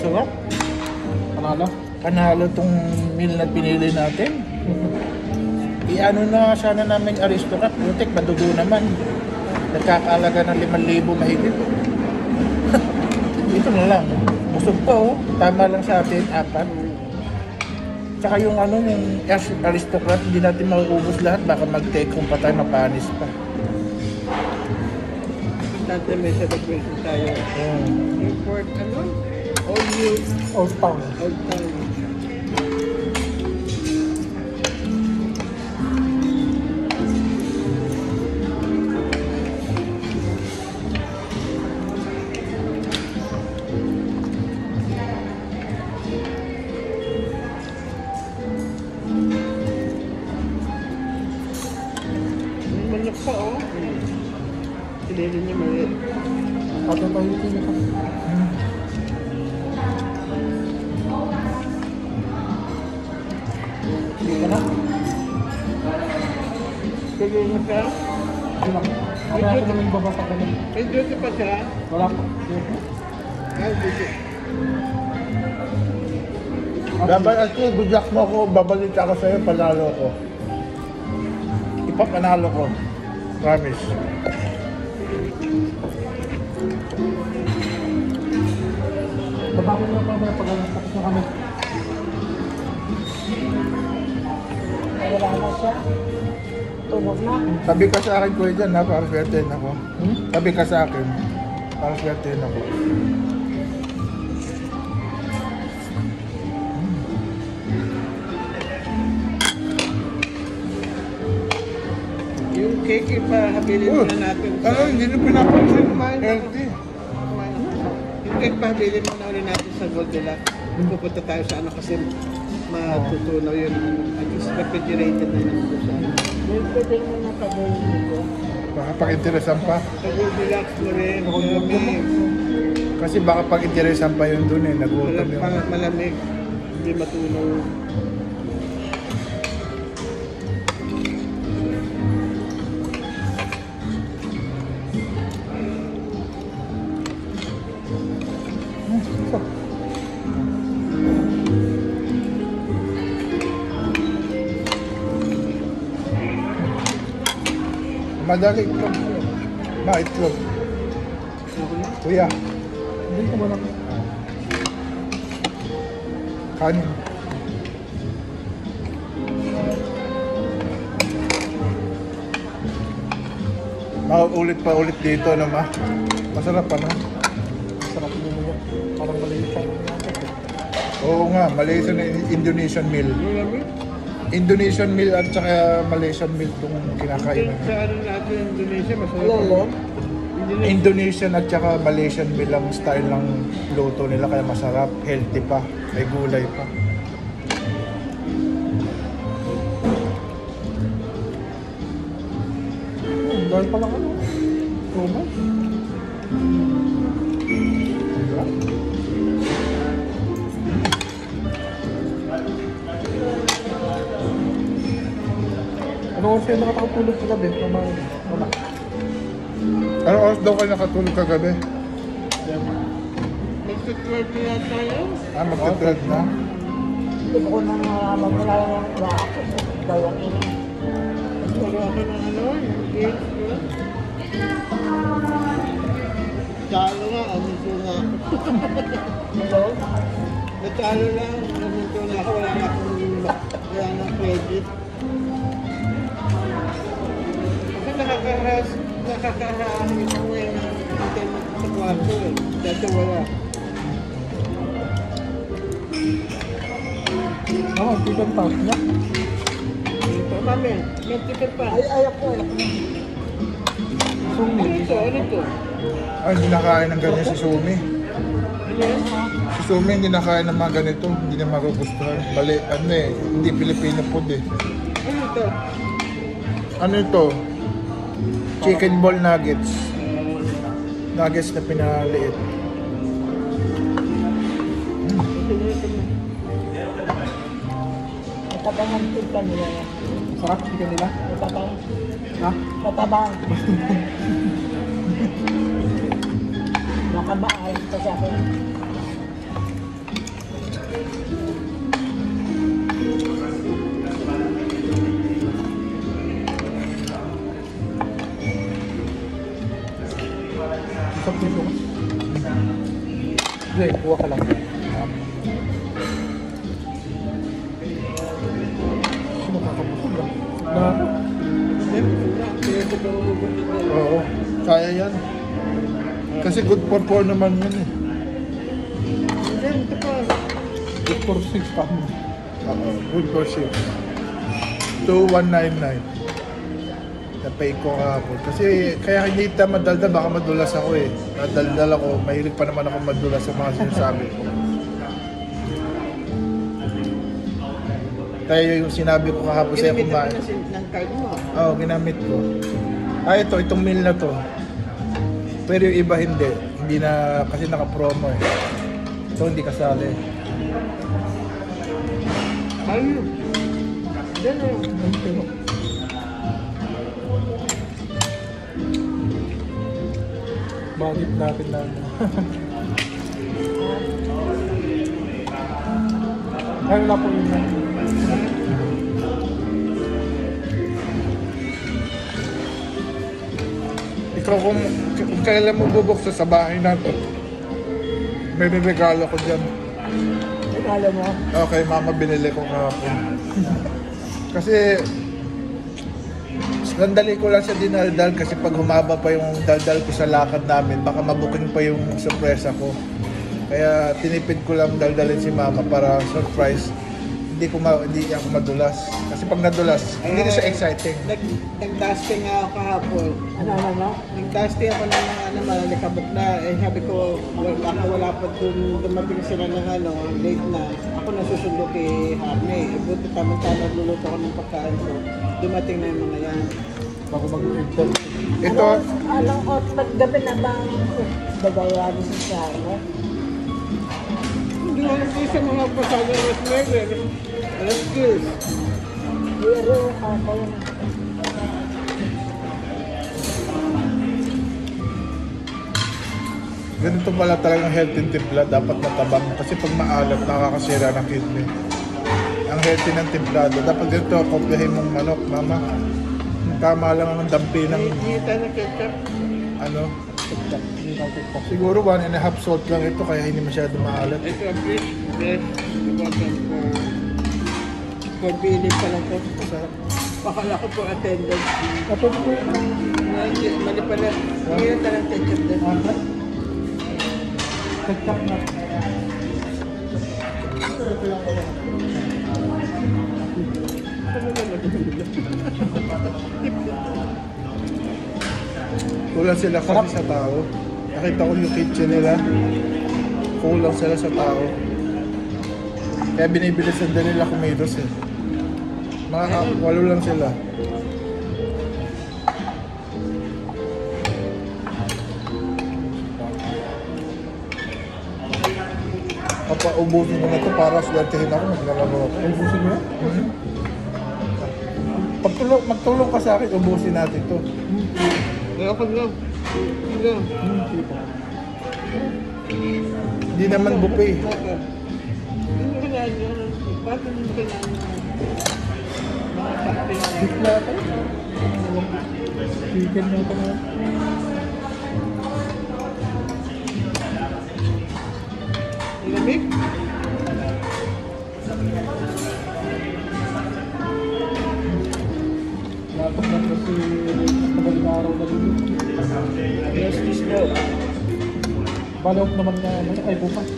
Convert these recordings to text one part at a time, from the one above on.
sarap. Panalo. Panalo tong meal na pinili natin. Iano na sana namin Aristocrat. Butik, madugo naman. Nagkakaalaga ng 5,000 mahigit. Ito na lang. Busog pa oh. Tama lang sa atin, 4. Tsaka yung ano, yung Aristocrat, hindi natin mauubos lahat. Baka mag-take home pa tayo, mapanis pa. Dati may celebration tayo. Report, ano? Old Town. Old Town. May manok pa, oh. Sinili niya maliit. Pati tayo dito. Dito na. Tuloy mo siya. Dito lang. Kaya ako naman babasa ka lang. May duty pa siya. Wala po. Ay, duty. Dapat ako, bigyak mo ako, babalik ako sa'yo, panalo ko. Ipapanalo ko. Promise. Baba ko na pa ba pag tapos na kami. Wala na siya. Tulog na. Sabi ka sa akin, Kuya Jan, ha? Para swertein ako. Sabi ka sa akin, para swertein ako. Yung cake, ipahabilin muna natin. Ano, hindi na pinapansin. Healthy. Yung cake, pahabilin muna ulit natin sa Goldilocks. Pupunta tayo sa ano kasi matutunaw yun. At least refrigerated na yun sa ano. May pwede mo na pagawin dito. Baka pag-interesan pa. Sa Goldilocks mo rin, malamig. Kasi baka pag-interesan pa yun dun eh. Nagutom yun. Malamig. Hindi matunaw. Madali itlog. Itlog. Kuya, Hindi ko wala. kanin. Mauulit pa ulit dito, no ma? Masarap pa, no? Sarap din mo yan. Parang maliit siya. Oo nga, Malaysian and Indonesian meal. Malamig. Indonesian meal at saka Malaysian meal itong kinakain. Sa ano natin, Indonesia, masarap. Lolo. Indonesian at saka Malaysian meal ang style ng luto nila kaya masarap, healthy pa, may gulay pa. Dahil pa lang ano. Tuma. Ano oras kayo nakakatulog sa gabi? Wala. Ano oras daw kayo nakatulog kagabi? Magtutwerte na tayo. Magta-12 na? Hindi ko na nalaman wala ako. Dalawang ina. Wala ka ng ano, yung gate. Talo nga, aminto na. Hello? Natalo lang, aminto na ako, wala na credit. Kasi nakakahangin ako yung internet sa kwarto eh. Dati wala. Oo, chicken toast niya. Ito, mami, may ticket pa. Ay, ayak ko. Ano ito? Ano ito? Ay, hindi nakain ng ganyan si Sumi. Ano yan? Si Sumi hindi nakain ng mga ganito, hindi na magugustuhan. Bali, ano eh, hindi Filipino food eh. Ano ito? Ano ito? Chicken ball nuggets. Nuggets na pinaliit. Matabang ang tignan nila yan. Sarap chicken nila. Matabang. Ha? Matabang. Baka maayos pa sa akin. Isang piso ka. Hindi, kuha ka lang. Sino kakabusog ba? Na? Oo, kaya yan. Kasi good for 4 naman yun eh. Ito pa. Good for 6 pa mo. Oo, good for 6. 2,199. Napay ko kahapon. Kasi kaya hindi kita madaldal, baka madulas ako eh. Nadaldal ako, mahilig pa naman ako madulas sa mga sinasabi ko. Kaya yung sinabi ko kahapon sa'yo Ginamit kumain. mo ng card mo. Oo, ginamit ko. Itong meal na to. Pero yung iba hindi. Hindi na, kasi naka-promo eh. Ito hindi kasali. Ayun. Diyan na yun. Bakit natin na Ay, wala po yun. Ikaw kung kailan mo bubuksan sa bahay natin, may regalo ko dyan. Regalo mo? Okay, mama, binili ko kahapon. Kasi sandali ko lang siya dinaldal kasi pag humaba pa yung daldal ko sa lakad namin, baka mabuking pa yung sorpresa ko. Kaya tinipid ko lang daldalin si mama para surprise. Hindi ako madulas. Kasi pag nadulas, hindi na siya exciting. Nag-dusting nga ako kahapon. Ano? Nag-dusting ako ng mga malalikabok na. Sabi ko, baka wala pa dun dumating sila ng late na. Ako nasusundo kay Harney. Buti tamang-tama luluto ko ng pagkain ko. Dumating na yung mga yan. Bago mag-ibdal. Ito, Alang ko, paggabi na bang babayaran sa ano? Hindi ko alam kayo sa mga pasada ng Rosemary. Alas skills. Pero ako yun. ganito pala talagang healthy timpla. Dapat matabang. Kasi pag maalat, nakakasira ng kidney. Ang healthy ng timplado. Dapat ganito, kopyahin mong manok, mama. Tama lang ang dampi ng Hindi tayo ng ketchup. ano. Hindi na TikTok. Siguro 1.5 salt lang ito kaya hindi masyado maalat. Ito ang fish. Best. For billing pa lang po. Sarap. Pakala ko po attendance. Tapos po, Mali pala. Ngayon talang ketchup din. TikTok na. Kulang sila kasi sa tao. Nakita ko yung kitchen nila. Kulang sila sa tao. Kaya binibilisan din nila kumilos eh. Mga 8 lang sila. Papaubusin ko na ito para swertehin ako. Naglalaro ako. Ubusin mo yan? Magtulong ka sa akin, ubusin natin ito. Kaya ako lang. Lang. Hindi naman buffet. Bakit? Hindi ko kailangan yun. Bakit hindi ko kailangan yun? Mga sakti na. Beef na ito. Chicken na ito. Lamig? Lapot na ito si madaling araw na dito. Yes, this daw. Balot naman na ay bukas.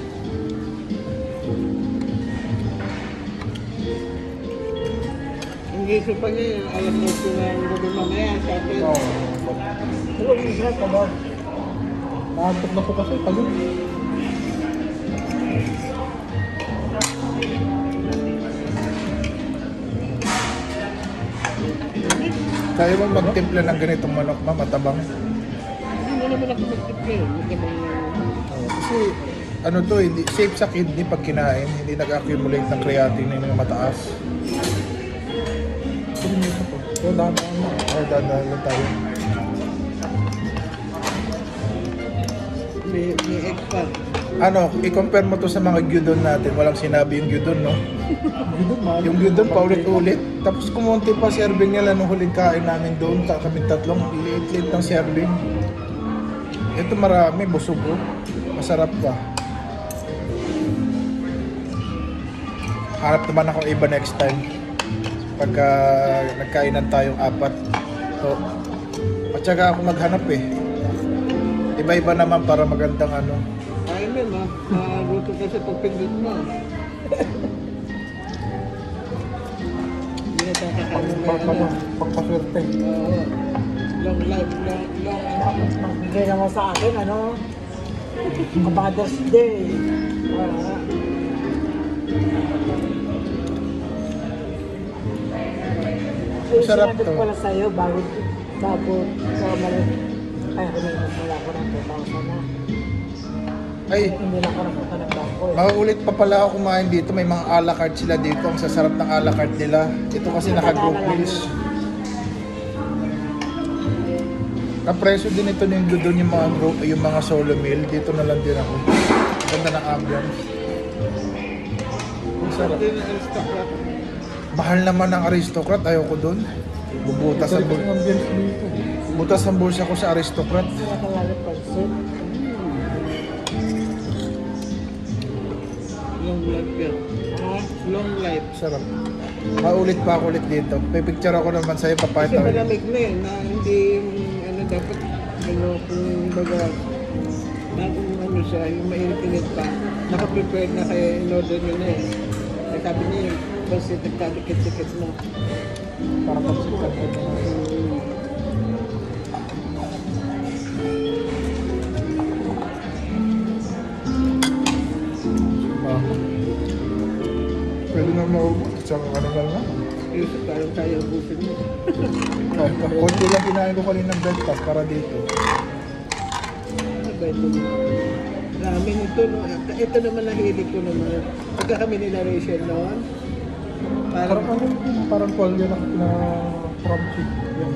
Ang giso pa niya yung alas 8 na yung gabi mamaya sa atin. Oo. Pero isa ka ba? Naantok na po kasi. Pagod. Kaya mo magtimpla ng ganitong manok, ma, matabang. Hindi mo naman ako magtipin. Hindi mo Kasi ano to, hindi, safe sa kidney pag kinain, hindi nag-accumulate ng creatinine ng mataas. Pero may isa po. Pero dahan na. Ay, dadaan lang tayo. may egg pa. Ano, i-compare mo to sa mga gyudon natin. Walang sinabi yung gyudon, no? Gudon, mahal. Yung gyudon, paulit-ulit. Tapos kumunti pa serving nila nung huling kain namin doon. Kami tatlong, liit-liit ng serving. Ito marami, busog oh. Masarap pa. Harap naman ako iba next time. Pagka nagkainan tayong apat. So, at saka ako maghanap eh. Iba-iba naman para magandang ano. Ay, men, maluto ka sa pagpindot mo. Hindi na kakakain mo ano. Pagpaswerte. Long life, long ano. Magbigay naman sa akin, ano? Mother's Day. Sarap Sinabi to. ko pala sa'yo, bago sa kaya wala ko ng 2,000 na. Ay, Hindi na ako napunta ng bangko eh. mauulit pa pala ako kumain dito. May mga a la carte sila dito. Ang sasarap ng a la carte nila. Ito kasi naka-group meals. Kapreso din ito yung doon yung mga group, yung mga solo meal. Dito na lang din ako. Ganda ng ambience. Ang sarap. Hindi na aristocrat. Mahal naman ng aristocrat. Ayoko doon. Bubutas ang Ang ambience dito. butas ang bulsa ko sa aristocrat. Hindi na kalalo pansit. Long life yan. Long life. Sarap. Maulit pa ako ulit dito. May picture ako naman sa'yo. Kasi Papayta ko. malamig na eh, na hindi ano dapat ano kung baga bagong ano siya, yung mainit-init pa. Naka-prepared na kaya in-order nyo na eh. Nagsabi niya yung pansit nagkadikit-dikit na. Para pagsikat. Pwede na maubos. Tsaka kanina lang. Yung parang kaya ubusin mo. Konti lang kinain ko kanina ng breakfast para dito. Ano ba ito? Ramen ito, no? Ito naman nahilig ko naman. Pagka kami nila Rachel noon, Parang parang ano yun, parang polio na crunchy. Yan.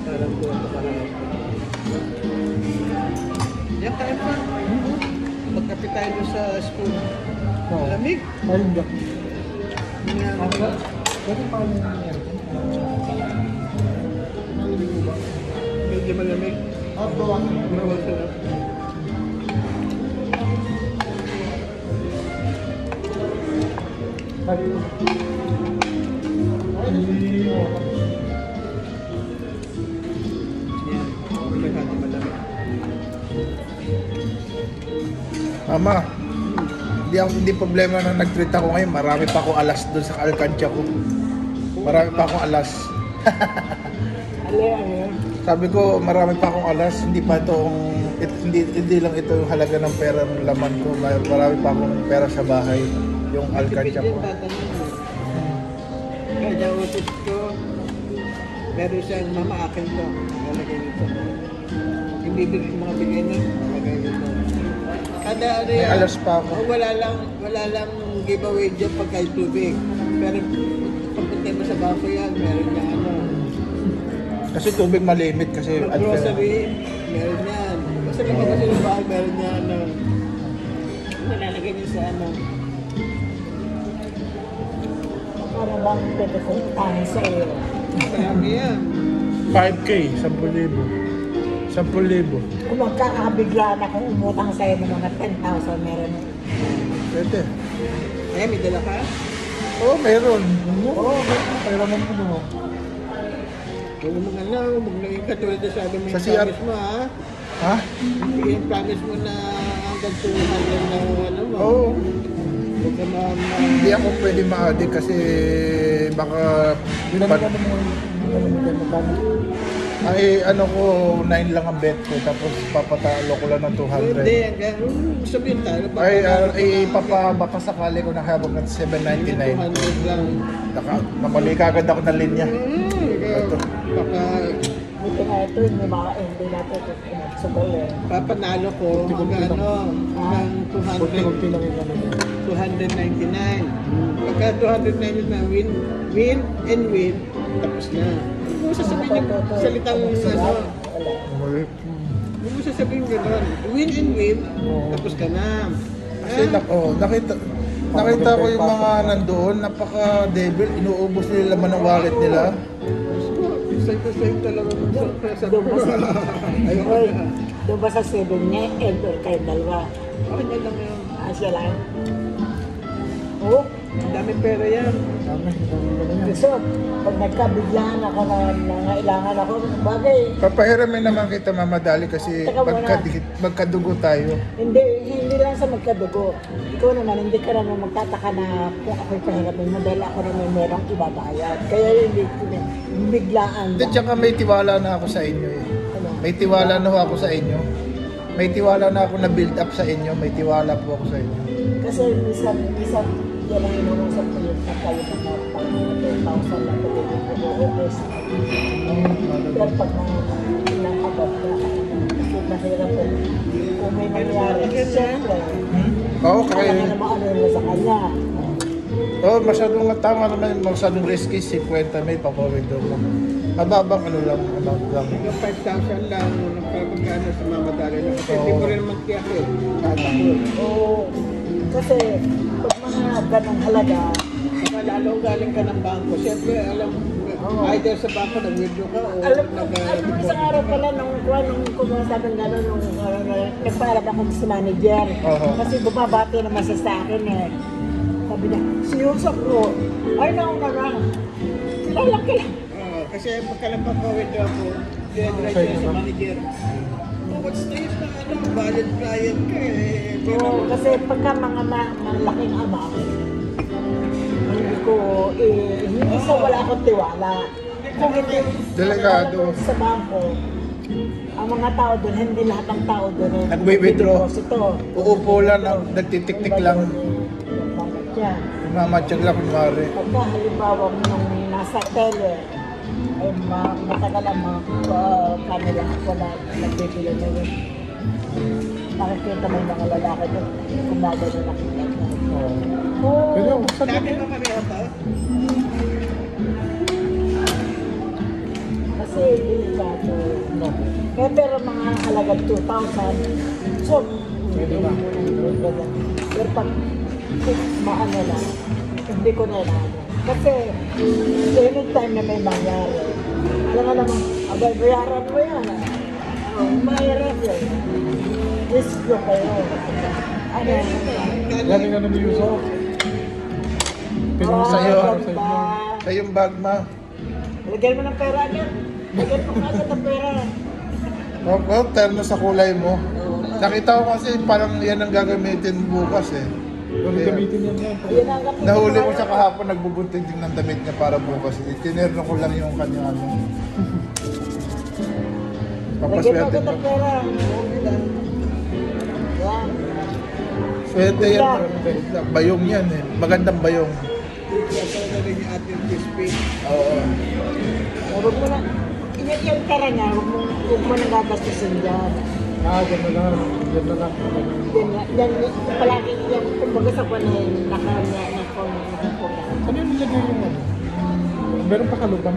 parang po ito parang yan, kain pa. Magkapit tayo doon sa school. Oo. Malamig. Ay, hindi. Yan. Pwede pa rin yan. Medyo malamig. Bawasan. Bawal sila. Yan. Maghati malamig. Mama, hindi problema na nag-treat ako ngayon. Marami pa akong alas doon sa alkansya ko. Marami pa akong alas. Ano? Sabi ko, marami pa akong alas. Hindi pa hindi lang ito yung halaga ng pera ng laman ko. Marami pa akong pera sa bahay. Yung alkansya ko. Kaya utot ko, meron siyang mama akin to. Lalagay nito. Yung bibig mga bigay niya, lalagay nito. Kada ano May yan, alas pa ako. wala lang giveaway dyan pagka tubig. Pero pagpunta mo sa bangko yan, meron niya ano. Kasi tubig malimit kasi Pag grocery, meron yan. Basta naman kasi yung bahay, meron niya ano. Nalalagay niya sa ano. Para bang pwede kong utangin sa iyo? Marami yan. 5K, 10,000. 10,000. Kung magkakabiglaan akong umutang sa iyo ng mga 10,000, meron. Pwede. Ay, may dala ka? Oo, meron. Oo, kaya naman po mo. Huwag mo nga lang, huwag naging katulad na sabi mo Sa yung CR. promise mo ha. Ha? Yung promise mo na hanggang 200 na ano mo. Oo. Huwag ka Hindi ako pwede ma-addict kasi baka Dinamigano mo yung magkano. ay ano ko 9 lang ang bet ko tapos papatalo ko lang ng Hindi, 200. hanggang sabihin tayo. Ay baka sakali ko nakahabag ng 799. 200 lang. Namali kagad ako ng linya. Ito. Baka Buti nga ito, hindi natin sugal eh. papanalo ko hanggang ano, hanggang Kunti-kunti lang yung ano. 299. Pagka 299 win and win, tapos na. Huwag mo sasabihin yung salitang ano, huwag mo sasabihin gano'n. Win and win, tapos ka na. Kasi nakita ko yung mga nandoon, napaka-devil, inuubos nila laman ng wallet nila. Diyos ko, sa'yo talaga ng surpresa ko. Ayoko Hoy, na. doon ba sa 7 niya, enter kayo dalawa. Ako niya lang yun. Siya lang. Oo. Ang dami pera yan. Dami, dami pala yan. Gusto, pag nagkabiglaan ako na nangailangan ako, bagay, Papahiramin naman kita mamadali kasi Teka muna. magkadugo tayo. hindi lang sa magkadugo. Ikaw naman, hindi ka naman magtataka na kung ako'y pahiramin mo dahil ako naman merong ibabayad. Kaya hindi ko na, biglaan Hindi, lang. tsaka may tiwala na ako sa inyo eh. Ano? May tiwala na ho ako sa inyo. May tiwala na ako na build up sa inyo. May tiwala po ako sa inyo. Kasi minsan, yan ang inuusap ko yun na kayo na pang 10,000 lang ko okay sa pero pag nakabot ka, kasi mahirap eh. Kung may nangyari, siyempre, Oo, kaya kaya. na maano mo sa kanya. Oo, masyadong tama naman. Masyadong risky. 50 may papawid mo. Mababang ano lang. Hanggang 5,000 lang nung magkano sa mamadali na. Kasi hindi mo rin naman tiyak eh. Tatakbo. Oo. Kasi, pag mga ganong halaga, Saka lalo galing ka ng bangko. Siyempre, alam, either sa bangko nag-withdraw ka o alam mo, isang araw pala nung kumasabi gano'n, nagpaalam ako sa manager. Oo. Kasi bumabati naman siya sa akin eh. Sabi niya, si Yusuf ko, ay nauna na. Kilala. Kasi pagka nagpapawithdraw ko, dire-diretso yan sa manager. Oh, what's na yun na valid client ka eh. Oo, kasi pagka mga malaking amount, hindi ko, hindi sa wala akong tiwala. Kung hindi, Delikado. sa bangko, ang mga tao doon, hindi lahat ng tao doon eh. Nagwi-withdraw. Deposito. Uupo lang, nagtitik-tik lang. Bakit yan? Mamatsyag lang kunwari. Pagka halimbawa nung nasa tele, ay matagal ang mga kanila ako na nagbibili na yun. Nakikita mo yung mga lalaki doon, kumagay na nakikita. Oo. Pwede ako buksan Dati natin. pa kami ito. Kasi delikado. Kaya pero mga halagang 2,000, so, Pwede ba? pero pag maano lang, hindi ko na ano. Kasi anytime na may mangyari, alam nga naman, abay, bayaran mo yan. Mahirap yan. Risk ko kayo. Ano yan? Galing ano ni Yusuf. Pwede mo Sa'yo. para sa inyo. Sa yung bag ma. Lagyan mo ng pera agad. Lagyan mo agad ng pera. Well, terno sa kulay mo. Nakita ko kasi parang yan ang gagamitin bukas eh. Huwag gamitin yan yan. Yan ang kapit. Nahuli ko siya kahapon, nagbubunting din ng damit niya para bukas. Tinerno ko lang yung kanyang ano. Lagyan mo Papaswerte agad mo. ng pera. Yan. Swerte yan. Bayong yan eh. Magandang bayong. Yan talaga rin yung ating display. Oo. Huwag mo na. Yung pera niya, huwag mo nang gagastusin dyan. Ganda lang. Ganda lang. Yan, palagi yan, kumbaga sa kwan eh, nakapon. Ano yung nilagay yung ano? Meron pa kaluban?